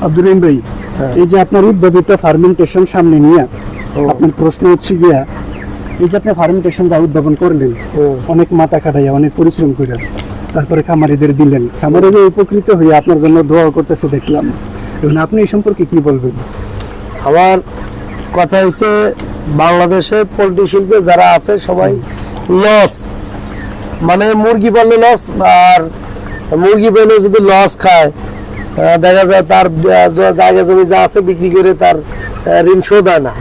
আব্দুর রহিম ভাই, এই যে আপনার উদ্ভাবিত ফার্মেন্টেশন সামনে নিয়ে আপনার প্রশ্ন হচ্ছে গিয়া, এই যে আপনি ফার্মেন্টেশন যা উদ্ভাবন করলেন, অনেক মাথা খাটাইয়া অনেক পরিশ্রম করে তারপরে খামারিদের দিলেন, খামারিরা উপকৃত হয়ে আপনার জন্য দোয়া করতেছে দেখলাম। এবং আপনি এই সম্পর্কে কি বলবেন? আমার কথা হচ্ছে বাংলাদেশে পোল্ট্রি শিল্পে যারা আছে সবাই লস, মানে মুরগি পাললে লস, আর মুরগি পেলে যদি লস খায় দেখা যায় তার জায়গা জমি যা আছে বিক্রি করে তার ঋণ শোধ হয় না,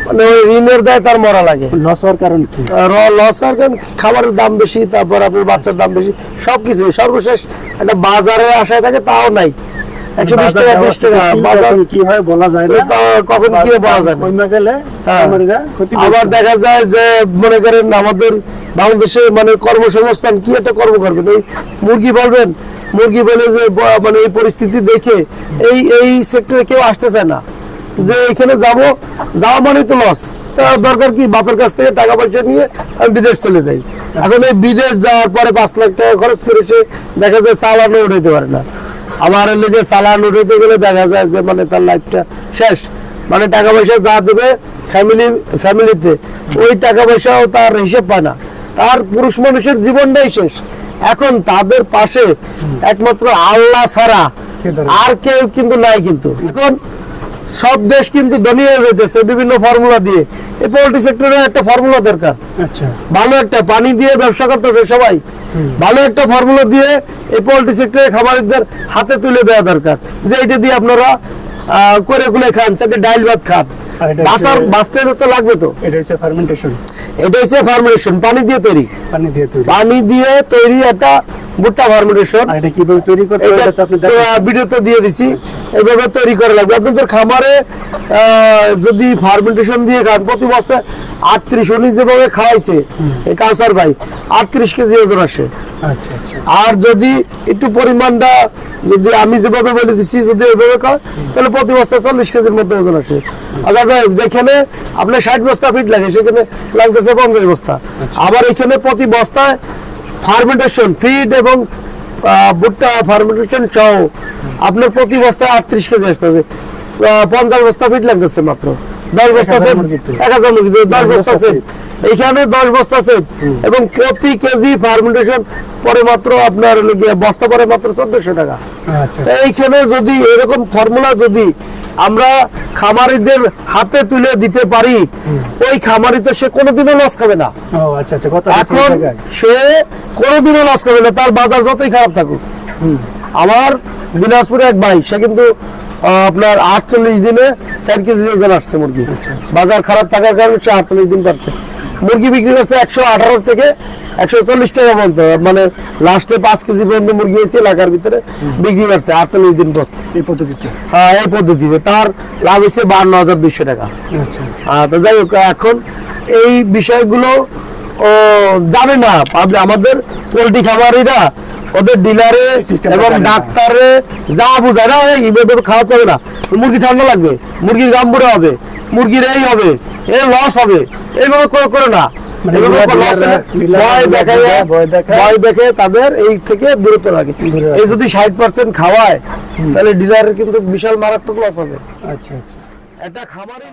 মানে ওই ঋণের দায় তার মরা লাগে। লস হওয়ার কারণ কি? লস হওয়ার কারণ খাবারের দাম বেশি, তারপর আপনার বাচ্চার দাম বেশি, সবকিছু সর্বশেষ একটা বাজারের আশায় থাকে, তাও নাই। 120 টাকা 30 টাকা বাজার কি হয় বলা যায় না, কখন কি বলা যায় না। গেলে আবার দেখা যায় যে মনে করেন আমাদের বাংলাদেশে মানে কর্মসংস্থান কি একটা কর্ম করবেন, এই মুরগি পালবেন, মুরগি পেলে যে মানে এই পরিস্থিতি দেখে এই সেক্টরে কেউ আসতে চায় না, যে এখানে যাওয়া মানে তো লস। দরকার কি বাপের কাছ থেকে টাকা পয়সা নিয়ে আমি বিদেশ চলে যাই। এখন এই বিদেশ যাওয়ার পরে 5 লাখ টাকা খরচ করে সে দেখা যায় চালানো উঠাইতে পারে না। আমার লেগে চালান উঠাইতে গেলে দেখা যায় যে মানে তার লাইফটা শেষ, মানে টাকা পয়সা যা দেবে ফ্যামিলিতে ওই টাকা পয়সাও তার হিসেব পায় না, তার পুরুষ মানুষের জীবনটাই শেষ। এখন তাদের পাশে একমাত্র আল্লাহ ছাড়া আর কেউ কিন্তু নাই। কিন্তু এখন সব দেশ কিন্তু ধনী হয়ে যেতেছে বিভিন্ন ফর্মুলা দিয়ে। এই পোল্ট্রি সেক্টরে একটা ফর্মুলা দরকার, ভালো একটা পানি দিয়ে ব্যবসা করতেছে সবাই, ভালো একটা ফর্মুলা দিয়ে এই পোল্ট্রি সেক্টরে খামারিদের হাতে তুলে দেওয়া দরকার, যে এটা দিয়ে আপনারা করে খুলে খান, চারটে ডাইল ভাত খান, বাঁচতে তো লাগবে। তো এটা হচ্ছে ফার্মেন্টেশন, পানি দিয়ে তৈরি একটা ভুট্টা ফার্মেন্টেশন। এটা কিভাবে তৈরি করতে হয় এটা আপনি ভিডিওতে দিয়ে দিছি, এইভাবে তৈরি করা লাগবে। আপনাদের খামারে যদি ফার্মেন্টেশন দিয়ে খান, প্রতি বস্তায় 38 উনি যেভাবে খাওয়াইছে এই কাউসার ভাই 38 কেজি ওজন আসে। আর যদি একটু পরিমাণটা যদি আমি যেভাবে বলে দিচ্ছি যদি এইভাবে খায়, তাহলে প্রতি বস্তায় 40 কেজির মধ্যে ওজন আসে। আচ্ছা, যেখানে আপনার 60 বস্তা ফিট লাগে সেখানে লাগতেছে 50 বস্তা। আবার এখানে প্রতি বস্তায় ফার্মেন্টেশন ফিড এবং ভুট্টা ফার্মেন্টেশন সহ আপনার প্রতি বস্তায় 38 কেজি আসতেছে, 50 বস্তা ফিট লাগতেছে মাত্র। 10 বস্তা সেট 1000 মুরগি, 10 বস্তা সেট এইখানে 10 বস্তা সেট, এবং প্রতি কেজি ফার্মেন্টেশন পরে মাত্র আপনার বস্তা পরে মাত্র 1400 টাকা। এইখানে যদি এরকম ফর্মুলা যদি আমরা খামারিদের হাতে তুলে দিতে পারি, ওই খামারি তো সে কোনোদিনও লস খাবে না। এখন সে কোনোদিনও লস খাবে না, তার বাজার যতই খারাপ থাকুক। আমার দিনাজপুরে এক ভাই, সে কিন্তু আপনার 48 দিনে 4 কেজি ওজন আসছে মুরগি। বাজার খারাপ থাকার কারণে সে 48 দিন পারছে মুরগি বিক্রি করছে 118 থেকে 140 টাকা পর্যন্ত, মানে লাস্টে 5 কেজি পর্যন্ত মুরগি হয়েছে এলাকার ভিতরে বিক্রি করছে 48 দিন পর এই পদ্ধতিতে। হ্যাঁ, এই পদ্ধতিতে তার লাভ হয়েছে 52,200 টাকা। তো যাই হোক, এখন এই বিষয়গুলো জানে না আমাদের পোল্ট্রি খামারিরা, ওদের ডিলারে এবং ডাক্তারে যা বুঝায় না, এইভাবে খাওয়াতে হবে না, মুরগি ঠান্ডা লাগবে, মুরগির গাম বুড়া হবে, মুরগির এই হবে, এই লস হবে, এইভাবে করে না। ভয় দেখে তাদের এই থেকে দূরত্ব লাগে। এই যদি 60% খাওয়ায়, তাহলে ডিলারের কিন্তু বিশাল মারাত্মক লস হবে। এটা খামারের